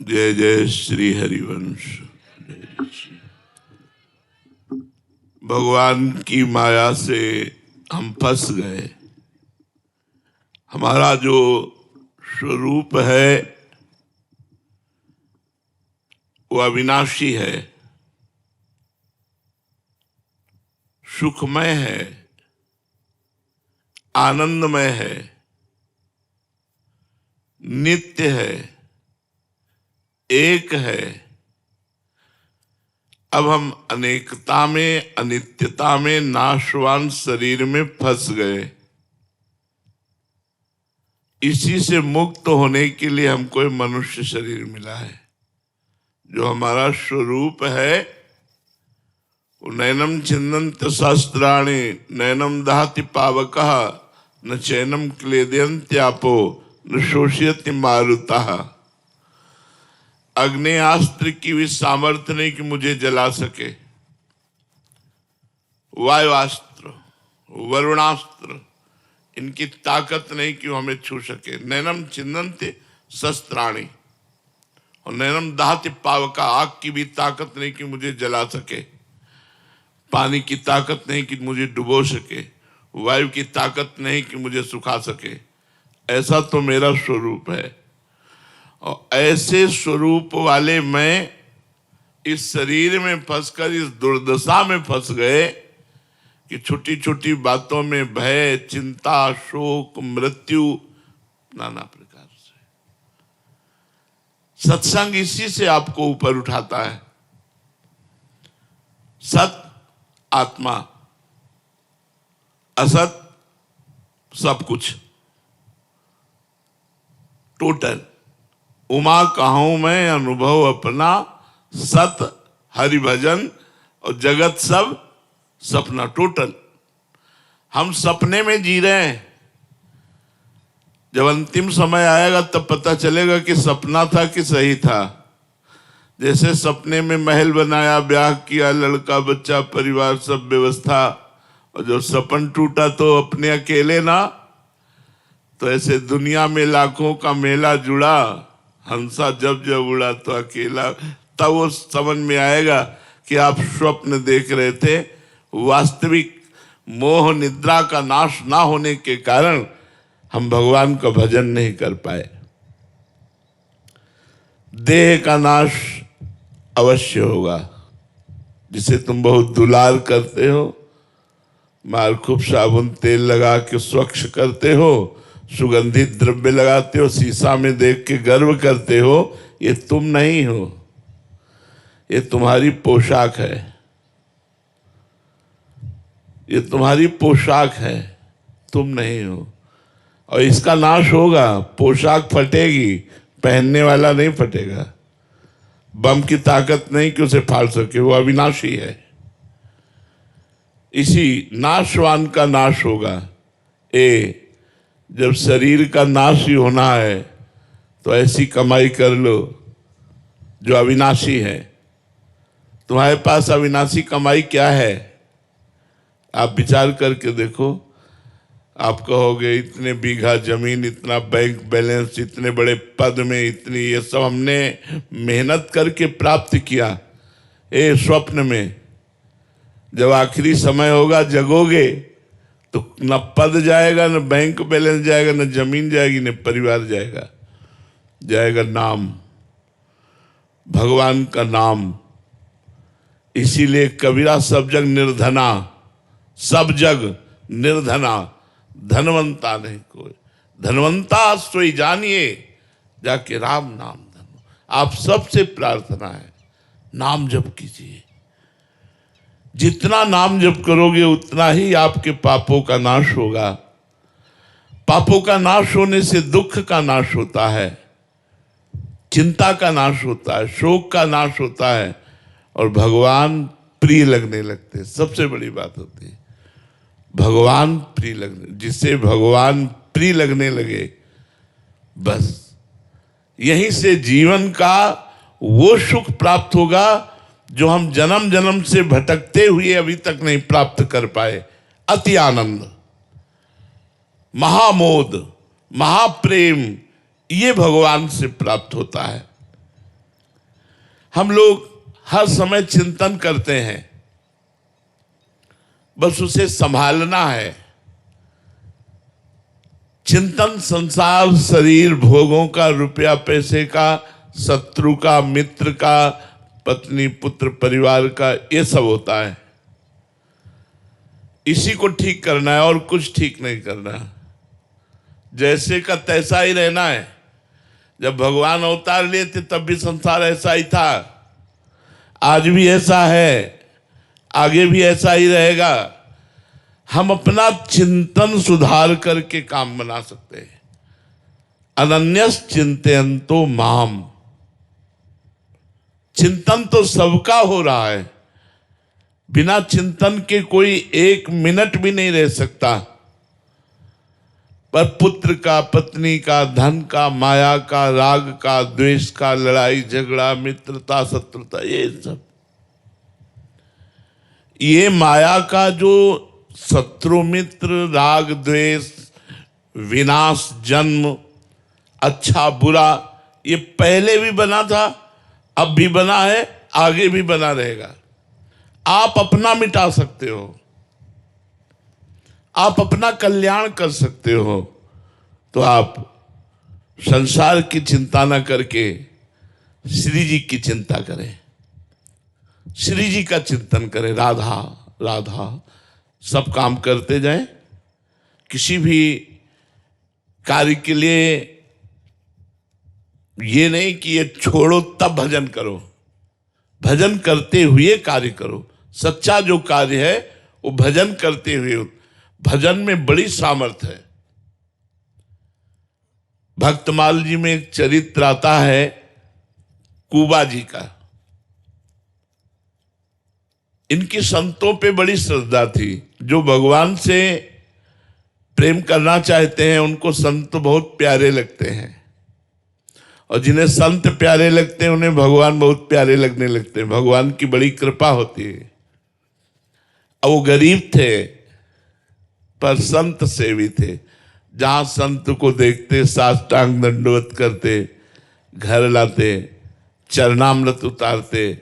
जय जय श्री हरिवंश। भगवान की माया से हम फंस गए। हमारा जो स्वरूप है वो अविनाशी है, सुखमय है, आनंदमय है, नित्य है, एक है। अब हम अनेकता में, अनित्यता में, नाशवान शरीर में फंस गए। इसी से मुक्त होने के लिए हमको मनुष्य शरीर मिला है। जो हमारा स्वरूप है वो नैनम छिन्दन्ति सहस्राणि नैनम दहति पावकः न चैनम क्लेदयन्त्यापो न शोषयति मारुतः। अग्नेयास्त्र की भी सामर्थ्य नहीं कि मुझे जला सके, वायुआस्त्र, वरुणास्त्र, इनकी ताकत नहीं कि वो हमें छू सके। नैनम छिन्दन्ति सहस्राणि और नैनम दहति पावका, आग की भी ताकत नहीं कि मुझे जला सके, पानी की ताकत नहीं कि मुझे डुबो सके, वायु की ताकत नहीं कि मुझे सुखा सके। ऐसा तो मेरा स्वरूप है। और ऐसे स्वरूप वाले मैं इस शरीर में फंसकर इस दुर्दशा में फंस गए कि छोटी छोटी बातों में भय, चिंता, शोक, मृत्यु, नाना प्रकार से। सत्संग इसी से आपको ऊपर उठाता है। सत आत्मा, असत सब कुछ, टोटल। उमा कहूं मैं अनुभव अपना, सत हरि भजन और जगत सब सपना। टोटल हम सपने में जी रहे हैं। जब अंतिम समय आएगा तब पता चलेगा कि सपना था कि सही था। जैसे सपने में महल बनाया, ब्याह किया, लड़का बच्चा परिवार सब व्यवस्था, और जब सपन टूटा तो अपने अकेले ना। तो ऐसे दुनिया में लाखों का मेला जुड़ा, हंसा जब जब उड़ा तो अकेला। तब वो समझ में आएगा कि आप स्वप्न देख रहे थे। वास्तविक मोह निद्रा का नाश ना होने के कारण हम भगवान का भजन नहीं कर पाए। देह का नाश अवश्य होगा। जिसे तुम बहुत दुलार करते हो, मार खूब साबुन तेल लगा के स्वच्छ करते हो, सुगंधित द्रव्य लगाते हो, शीशा में देख के गर्व करते हो, ये तुम नहीं हो। ये तुम्हारी पोशाक है। ये तुम्हारी पोशाक है, तुम नहीं हो। और इसका नाश होगा। पोशाक फटेगी, पहनने वाला नहीं फटेगा। बम की ताकत नहीं कि उसे फाड़ सके, वो अविनाशी है। इसी नाशवान का नाश होगा। जब शरीर का नाश ही होना है तो ऐसी कमाई कर लो जो अविनाशी है। तुम्हारे पास अविनाशी कमाई क्या है? आप विचार करके देखो। आप कहोगे इतने बीघा जमीन, इतना बैंक बैलेंस, इतने बड़े पद में, इतनी, ये सब हमने मेहनत करके प्राप्त किया। स्वप्न में जब आखिरी समय होगा, जगोगे तो न पद जाएगा, न बैंक बैलेंस जाएगा, न जमीन जाएगी, न परिवार जाएगा। जाएगा नाम, भगवान का नाम। इसीलिए कबीरा सब जग निर्धना, सब जग निर्धना, धनवंता नहीं कोई। धनवंता सोई जानिए, जाके राम नाम धनो। आप सबसे प्रार्थना है, नाम जप कीजिए। जितना नाम जप करोगे उतना ही आपके पापों का नाश होगा। पापों का नाश होने से दुख का नाश होता है, चिंता का नाश होता है, शोक का नाश होता है, और भगवान प्रिय लगने लगते हैं। सबसे बड़ी बात होती है भगवान प्रिय लगने। जिसे भगवान प्रिय लगने लगे, बस यहीं से जीवन का वो सुख प्राप्त होगा जो हम जन्म जन्म से भटकते हुए अभी तक नहीं प्राप्त कर पाए। अति आनंद, महामोद, महाप्रेम, ये भगवान से प्राप्त होता है। हम लोग हर समय चिंतन करते हैं, बस उसे संभालना है। चिंतन संसार, शरीर, भोगों का, रुपया पैसे का, शत्रु का, मित्र का, पत्नी पुत्र परिवार का, ये सब होता है। इसी को ठीक करना है और कुछ ठीक नहीं करना है। जैसे का तैसा ही रहना है। जब भगवान अवतार लिए थे तब भी संसार ऐसा ही था, आज भी ऐसा है, आगे भी ऐसा ही रहेगा। हम अपना चिंतन सुधार करके काम बना सकते हैं। अनन्यस चिंतयन्तो माम। चिंतन तो सबका हो रहा है, बिना चिंतन के कोई एक मिनट भी नहीं रह सकता। पर पुत्र का, पत्नी का, धन का, माया का, राग का, द्वेष का, लड़ाई झगड़ा, मित्रता, शत्रुता, ये माया का जो शत्रु, मित्र, राग, द्वेष, विनाश, जन्म, अच्छा बुरा, ये पहले भी बना था, अब भी बना है, आगे भी बना रहेगा। आप अपना मिटा सकते हो, आप अपना कल्याण कर सकते हो। तो आप संसार की चिंता न करके श्री जी की चिंता करें, श्री जी का चिंतन करें। राधा राधा सब काम करते जाएं। किसी भी कार्य के लिए ये नहीं कि ये छोड़ो तब भजन करो, भजन करते हुए कार्य करो। सच्चा जो कार्य है वो भजन करते हुए। भजन में बड़ी सामर्थ्य है। भक्तमाल जी में एक चरित्र आता है कुबा जी का। इनकी संतों पे बड़ी श्रद्धा थी। जो भगवान से प्रेम करना चाहते हैं उनको संत बहुत प्यारे लगते हैं, और जिन्हें संत प्यारे लगते हैं उन्हें भगवान बहुत प्यारे लगने लगते हैं। भगवान की बड़ी कृपा होती है। अब वो गरीब थे पर संत सेवी थे। जहां संत को देखते साष्टांग दंडवत करते, घर लाते, चरणामृत उतारते,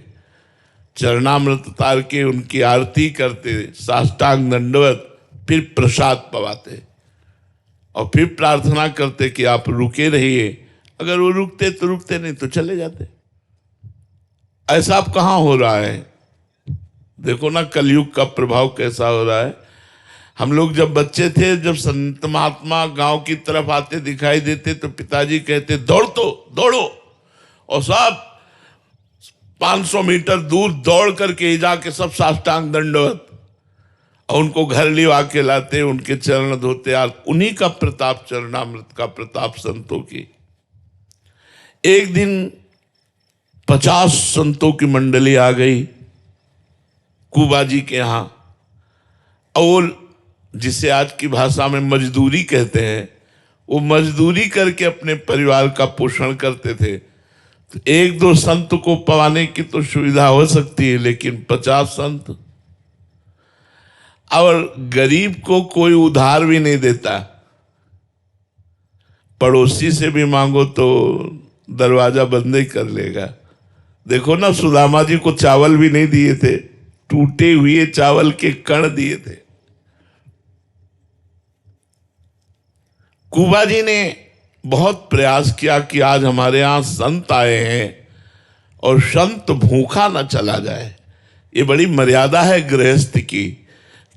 चरणामृत उतार के उनकी आरती करते, साष्टांग दंडवत, फिर प्रसाद पवाते और फिर प्रार्थना करते कि आप रुके रहिए। अगर वो रुकते तो रुकते, नहीं तो चले जाते। ऐसा अब कहाँ हो रहा है? देखो ना कलयुग का प्रभाव कैसा हो रहा है। हम लोग जब बच्चे थे, जब संत महात्मा गांव की तरफ आते दिखाई देते तो पिताजी कहते दौड़ो, और सब 500 मीटर दूर दौड़ करके जाके सब साष्टांग दंडवत, और उनको घर लिवा के लाते, उनके चरण धोते। उन्हीं का प्रताप, चरणामृत का प्रताप संतों की। एक दिन 50 संतों की मंडली आ गई कुबा जी के यहां, और जिसे आज की भाषा में मजदूरी कहते हैं, वो मजदूरी करके अपने परिवार का पोषण करते थे। तो एक दो संत को पवाने की तो सुविधा हो सकती है, लेकिन 50 संत, और गरीब को कोई उधार भी नहीं देता। पड़ोसी से भी मांगो तो दरवाजा बंद ही कर लेगा। देखो ना, सुदामा जी को चावल भी नहीं दिए थे, टूटे हुए चावल के कण दिए थे। कुबा जी ने बहुत प्रयास किया कि आज हमारे यहां संत आए हैं और संत भूखा न चला जाए। ये बड़ी मर्यादा है गृहस्थ की,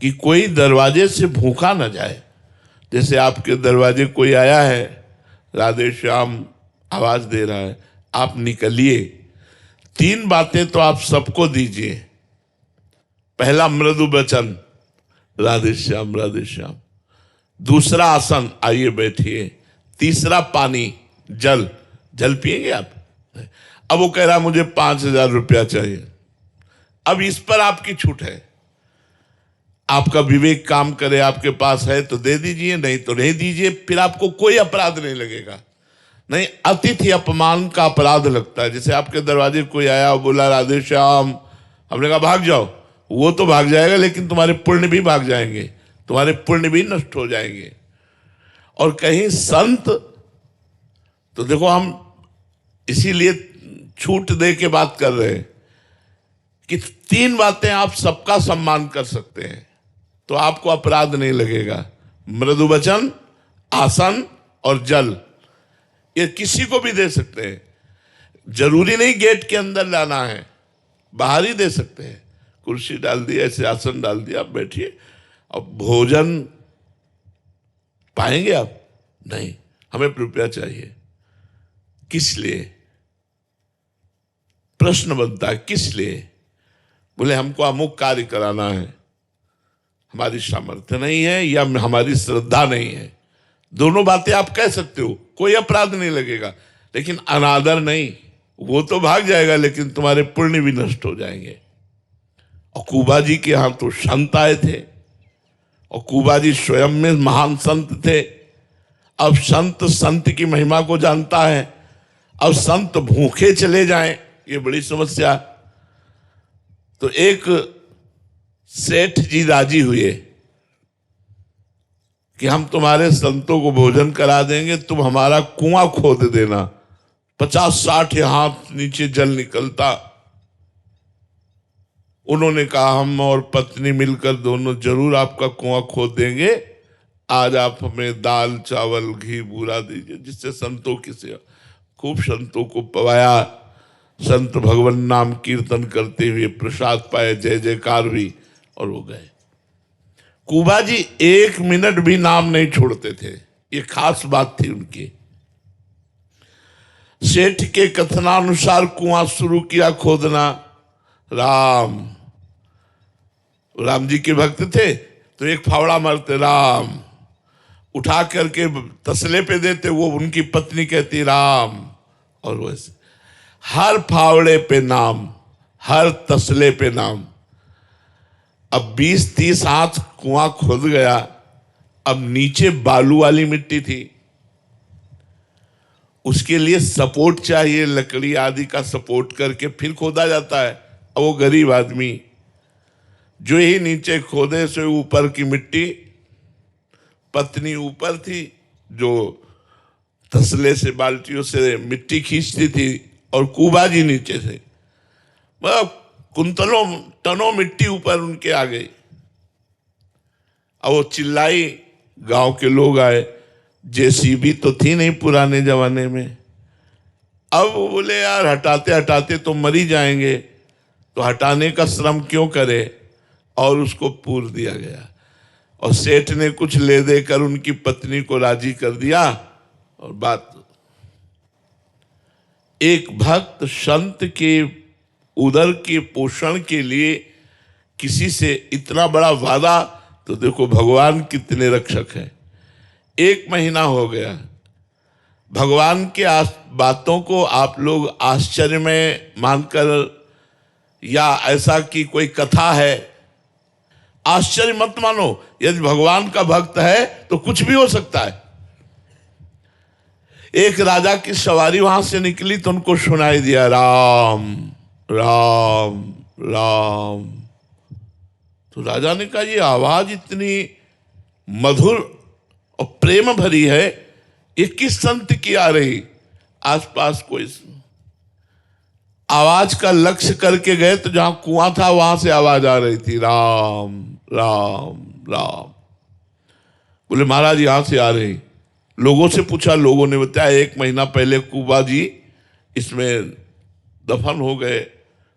कि कोई दरवाजे से भूखा न जाए। जैसे आपके दरवाजे कोई आया है, राधे श्याम आवाज दे रहा है, आप निकलिए। 3 बातें तो आप सबको दीजिए। पहला मृदु वचन, राधे श्याम राधे श्याम। दूसरा आसन, आइए बैठिए। तीसरा पानी, जल पिएंगे आप। अब वो कह रहा मुझे 5000 रुपया चाहिए। अब इस पर आपकी छूट है, आपका विवेक काम करे। आपके पास है तो दे दीजिए, नहीं तो नहीं दीजिए। फिर आपको कोई अपराध नहीं लगेगा। नहीं, अतिथि अपमान का अपराध लगता है। जैसे आपके दरवाजे कोई आया और बोला राधे श्याम, हमने कहा भाग जाओ, वो तो भाग जाएगा, लेकिन तुम्हारे पुण्य भी भाग जाएंगे, तुम्हारे पुण्य भी नष्ट हो जाएंगे। और कहीं संत, तो देखो हम इसीलिए छूट दे के बात कर रहे हैं कि 3 बातें आप सबका सम्मान कर सकते हैं तो आपको अपराध नहीं लगेगा। मृदु वचन, आसन और जल, ये किसी को भी दे सकते हैं। जरूरी नहीं गेट के अंदर लाना है, बाहर ही दे सकते हैं। कुर्सी डाल दी, ऐसे आसन डाल दिया, आप बैठिए। अब भोजन पाएंगे आप? नहीं, हमें रुपया चाहिए। किस लिए? प्रश्न बनता है, किस लिए? बोले हमको अमुक कार्य कराना है, हमारी सामर्थ्य नहीं है या हमारी श्रद्धा नहीं है। दोनों बातें आप कह सकते हो, कोई अपराध नहीं लगेगा, लेकिन अनादर नहीं। वो तो भाग जाएगा लेकिन तुम्हारे पुण्य भी नष्ट हो जाएंगे। और कुबा जी के यहां तो संत आए थे और कुबा जी स्वयं में महान संत थे। अब संत की महिमा को जानता है, अब संत भूखे चले जाएं, ये बड़ी समस्या। तो एक सेठ जी राजी हुए कि हम तुम्हारे संतों को भोजन करा देंगे, तुम हमारा कुआं खोद देना। 50-60 हाथ नीचे जल निकलता। उन्होंने कहा हम और पत्नी मिलकर दोनों जरूर आपका कुआं खोद देंगे। आज आप हमें दाल चावल घी बूरा दीजिए, जिससे संतों की सेवा। खूब संतों को पवाया, संत भगवान नाम कीर्तन करते हुए प्रसाद पाए, जय जयकार हुई और वो गए। कुबा जी 1 मिनट भी नाम नहीं छोड़ते थे, ये खास बात थी उनकी। सेठ के कथनानुसार कुआं शुरू किया खोदना। राम जी के भक्त थे तो एक फावड़ा मारते राम, उठा करके तसले पे देते, वो उनकी पत्नी कहती राम। और वैसे हर फावड़े पे नाम, हर तसले पे नाम। अब 20-30 हाथ कुआं खोद गया। अब नीचे बालू वाली मिट्टी थी, उसके लिए सपोर्ट चाहिए, लकड़ी आदि का सपोर्ट करके फिर खोदा जाता है। अब वो गरीब आदमी जो ही नीचे खोदे से ऊपर की मिट्टी, पत्नी ऊपर थी जो तसले से बाल्टियों से मिट्टी खींचती थी और कुबा जी नीचे से कुंतलों टनों मिट्टी ऊपर उनके आ गई। अब वो चिल्लाई, गांव के लोग आए। जेसीबी तो थी नहीं पुराने जमाने में। अब वो बोले यार हटाते हटाते तो मर ही जाएंगे, तो हटाने का श्रम क्यों करे, और उसको पूर दिया गया। और सेठ ने कुछ ले देकर उनकी पत्नी को राजी कर दिया। और बात, एक भक्त संत के उदर के पोषण के लिए किसी से इतना बड़ा वादा, तो देखो भगवान कितने रक्षक हैं। 1 महीना हो गया, भगवान के बातों को आप लोग आश्चर्य में मानकर, या ऐसा कि कोई कथा है, आश्चर्य मत मानो। यदि भगवान का भक्त है तो कुछ भी हो सकता है। एक राजा की सवारी वहां से निकली तो उनको सुनाई दिया राम राम राम। तो राजा ने कहा ये आवाज इतनी मधुर और प्रेम भरी है, ये किस संत की आ रही? आसपास कोई आवाज का लक्ष्य करके गए तो जहां कुआं था वहां से आवाज आ रही थी राम राम राम। बोले महाराज यहां से आ रही। लोगों से पूछा, लोगों ने बताया 1 महीना पहले कुबा जी इसमें दफन हो गए,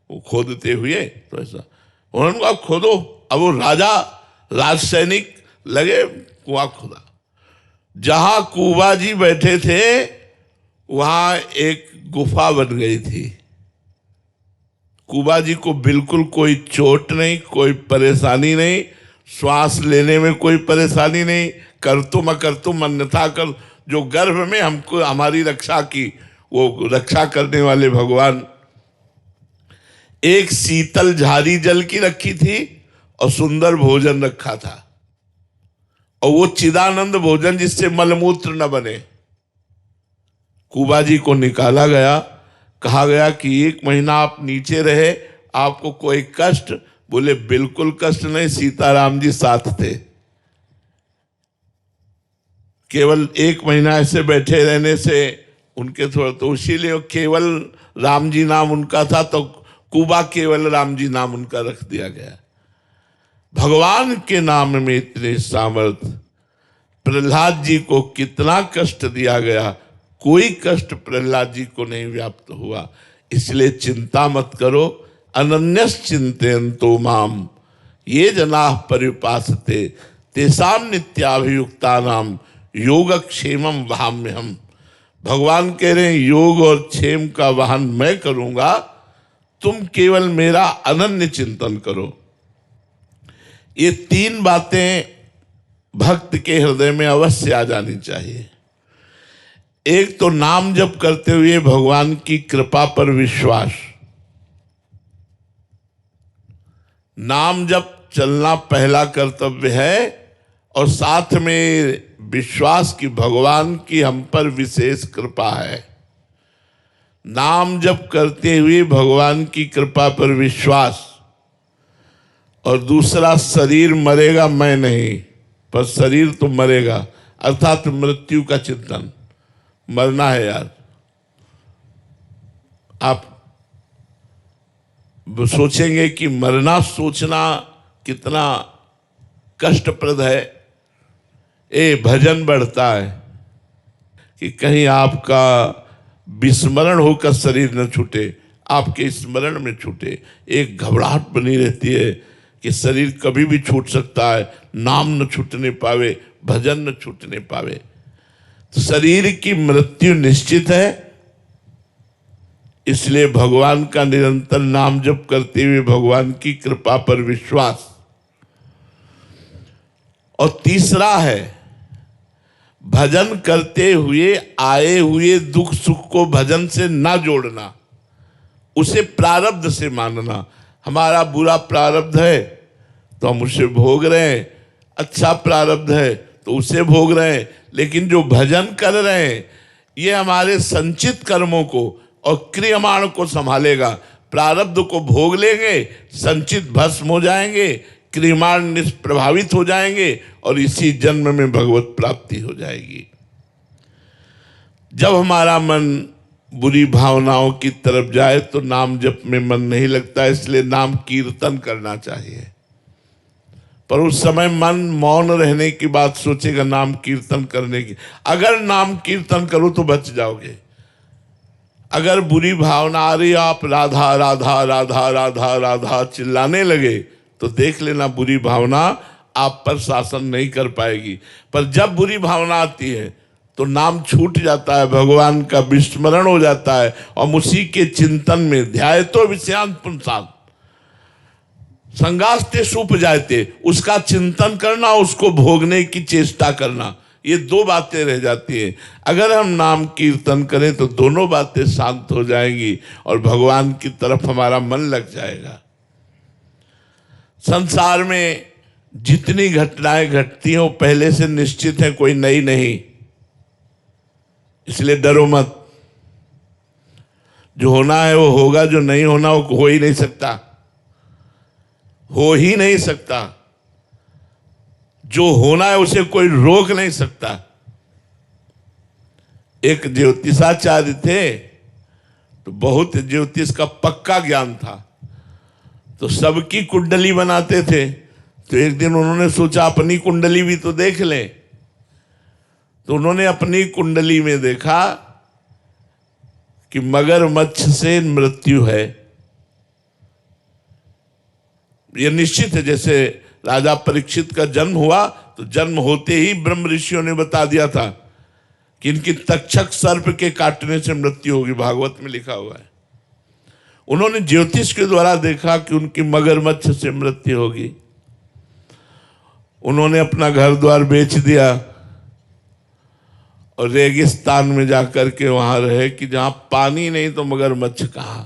वो खोदते हुए। तो ऐसा उन्होंने कहा खोदो। अब वो राज सैनिक लगे, कुआं खोदा। जहां कुबा जी बैठे थे वहां एक गुफा बन गई थी। कुबा जी को बिल्कुल कोई चोट नहीं, कोई परेशानी नहीं, श्वास लेने में कोई परेशानी नहीं, करतुम अकर्तुम अन्यथा कर, जो गर्भ में हमको हमारी रक्षा की, वो रक्षा करने वाले भगवान। एक शीतल झारी जल की रखी थी और सुंदर भोजन रखा था, और वो चिदानंद भोजन जिससे मलमूत्र न बने। कुबा जी को निकाला गया, कहा गया कि 1 महीना आप नीचे रहे, आपको कोई कष्ट? बोले बिल्कुल कष्ट नहीं, सीताराम जी साथ थे। केवल 1 महीना ऐसे बैठे रहने से उनके थोड़ा, तो इसीलिए केवल राम जी नाम उनका था, तो कुबा केवल राम जी नाम उनका रख दिया गया। भगवान के नाम में इतने सामर्थ्य, प्रहलाद जी को कितना कष्ट दिया गया, कोई कष्ट प्रहलाद जी को नहीं व्याप्त हुआ। इसलिए चिंता मत करो, अनन्यस चिंतयन्तो माम ये जना पर्युपासते तेषां नित्याभियुक्तानाम योगक्षेमम वहाम्यहम्। भगवान कह रहे हैं योग और क्षेम का वाहन मैं करूंगा, तुम केवल मेरा अनन्य चिंतन करो। ये तीन बातें भक्त के हृदय में अवश्य आ जानी चाहिए। एक तो नाम जप करते हुए भगवान की कृपा पर विश्वास। नाम जप चलना पहला कर्तव्य है, और साथ में विश्वास की भगवान की हम पर विशेष कृपा है। नाम जप करते हुए भगवान की कृपा पर विश्वास, और दूसरा शरीर मरेगा मैं नहीं, पर शरीर तो मरेगा, अर्थात मृत्यु का चिंतन। मरना है यार। आप सोचेंगे कि मरना सोचना कितना कष्टप्रद है। भजन बढ़ता है कि कहीं आपका विस्मरण होकर शरीर न छूटे, आपके स्मरण में छूटे। एक घबराहट बनी रहती है कि शरीर कभी भी छूट सकता है, नाम न छूटने पावे, भजन न छूटने पावे। तो शरीर की मृत्यु निश्चित है, इसलिए भगवान का निरंतर नाम जप करते हुए भगवान की कृपा पर विश्वास। और तीसरा है भजन करते हुए आए हुए दुख सुख को भजन से ना जोड़ना, उसे प्रारब्ध से मानना। हमारा बुरा प्रारब्ध है तो हम उसे भोग रहे हैं, अच्छा प्रारब्ध है तो उसे भोग रहे हैं, लेकिन जो भजन कर रहे हैं ये हमारे संचित कर्मों को और क्रियमाण को संभालेगा। प्रारब्ध को भोग लेंगे, संचित भस्म हो जाएंगे, क्रियमाण निष्प्रभावित हो जाएंगे, और इसी जन्म में भगवत प्राप्ति हो जाएगी। जब हमारा मन बुरी भावनाओं की तरफ जाए तो नाम जप में मन नहीं लगता, इसलिए नाम कीर्तन करना चाहिए। पर उस समय मन मौन रहने की बात सोचेगा, नाम कीर्तन करने की। अगर नाम कीर्तन करो तो बच जाओगे। अगर बुरी भावना आ रही, आप राधा राधा राधा राधा राधा चिल्लाने लगे, तो देख लेना बुरी भावना आप पर शासन नहीं कर पाएगी। पर जब बुरी भावना आती है तो नाम छूट जाता है, भगवान का विस्मरण हो जाता है, और उसी के चिंतन में ध्यायतो विषयांत पुंसान् संगास्ते सुप जाते, उसका चिंतन करना, उसको भोगने की चेष्टा करना, ये दो बातें रह जाती हैं। अगर हम नाम कीर्तन करें तो दोनों बातें शांत हो जाएंगी और भगवान की तरफ हमारा मन लग जाएगा। संसार में जितनी घटनाएं घटती हैं वो पहले से निश्चित है, कोई नई नहीं, इसलिए डरो मत। जो होना है वो होगा, जो नहीं होना वो हो ही नहीं सकता, हो ही नहीं सकता। जो होना है उसे कोई रोक नहीं सकता। एक ज्योतिषाचार्य थे, तो बहुत ज्योतिष का पक्का ज्ञान था, तो सबकी कुंडली बनाते थे। तो एक दिन उन्होंने सोचा अपनी कुंडली भी तो देख लें। तो उन्होंने अपनी कुंडली में देखा कि मगरमच्छ से मृत्यु है। यह निश्चित है। जैसे राजा परीक्षित का जन्म हुआ तो जन्म होते ही ब्रह्म ऋषियों ने बता दिया था कि इनकी तक्षक सर्प के काटने से मृत्यु होगी, भागवत में लिखा हुआ है। उन्होंने ज्योतिष के द्वारा देखा कि उनकी मगरमच्छ से मृत्यु होगी। उन्होंने अपना घर द्वार बेच दिया और रेगिस्तान में जाकर के वहां रहे कि जहां पानी नहीं तो मगरमच्छ कहां,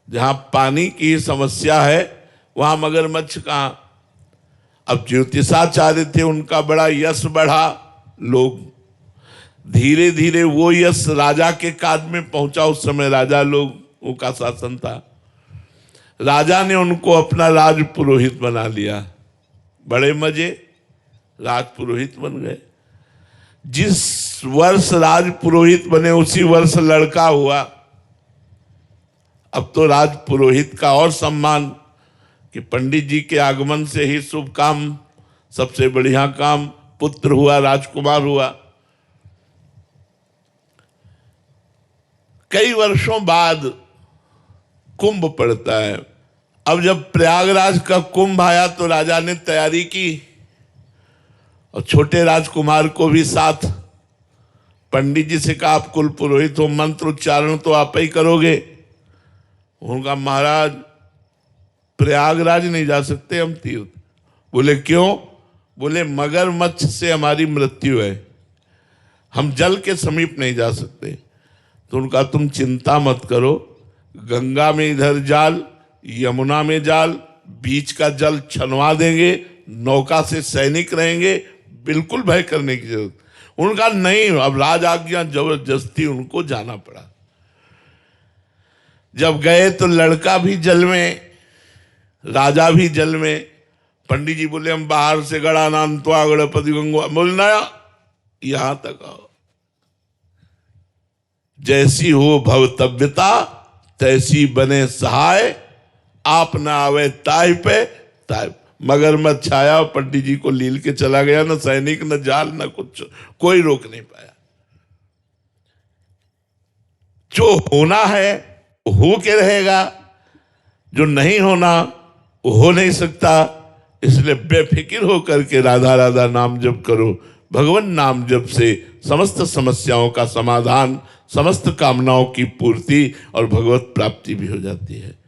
जहां पानी की समस्या है वहां मगरमच्छ कहां। अब ज्योतिषाचार्य थे, उनका बड़ा यश बढ़ा, लोग धीरे धीरे वो यश राजा के काज में पहुंचा। उस समय राजा लोगों का शासन था। राजा ने उनको अपना राज पुरोहित बना लिया। बड़े मजे, राज पुरोहित बन गए। जिस वर्ष राज पुरोहित बने उसी वर्ष लड़का हुआ। अब तो राज पुरोहित का और सम्मान कि पंडित जी के आगमन से ही शुभ काम, सबसे बढ़िया काम, पुत्र हुआ, राजकुमार हुआ। कई वर्षों बाद कुंभ पड़ता है। अब जब प्रयागराज का कुंभ आया तो राजा ने तैयारी की और छोटे राजकुमार को भी साथ। पंडित जी से कहा, आप कुल पुरोहित हो, मंत्र उच्चारण तो आप ही करोगे। उनका महाराज प्रयागराज नहीं जा सकते हम तीर्थ। बोले क्यों? बोले मगरमच्छ से हमारी मृत्यु है, हम जल के समीप नहीं जा सकते। तो उनका तुम चिंता मत करो, गंगा में इधर जाल, यमुना में जाल, बीच का जल छनवा देंगे, नौका से सैनिक रहेंगे, बिल्कुल भय करने की जरूरत। उनका नहीं, अब राज आज्ञा जबरदस्ती उनको जाना पड़ा। जब गए तो लड़का भी जल में, राजा भी जल में। पंडित जी बोले हम बाहर से गड़ा नान्त्वा गणपति गंगवा, बोलना यहां तक आओ। जैसी हो भवतव्यता तैसी बने सहाय, आप ना आवे ताय पे ताय। मगरमच्छ आया, पंडित जी को लील के चला गया, न सैनिक न जाल न कुछ, कोई रोक नहीं पाया। जो होना है हो के रहेगा, जो नहीं होना वो हो नहीं सकता। इसलिए बेफिक्र होकर के राधा राधा नाम जप करो। भगवान नाम जप से समस्त समस्याओं का समाधान, समस्त कामनाओं की पूर्ति और भगवत प्राप्ति भी हो जाती है।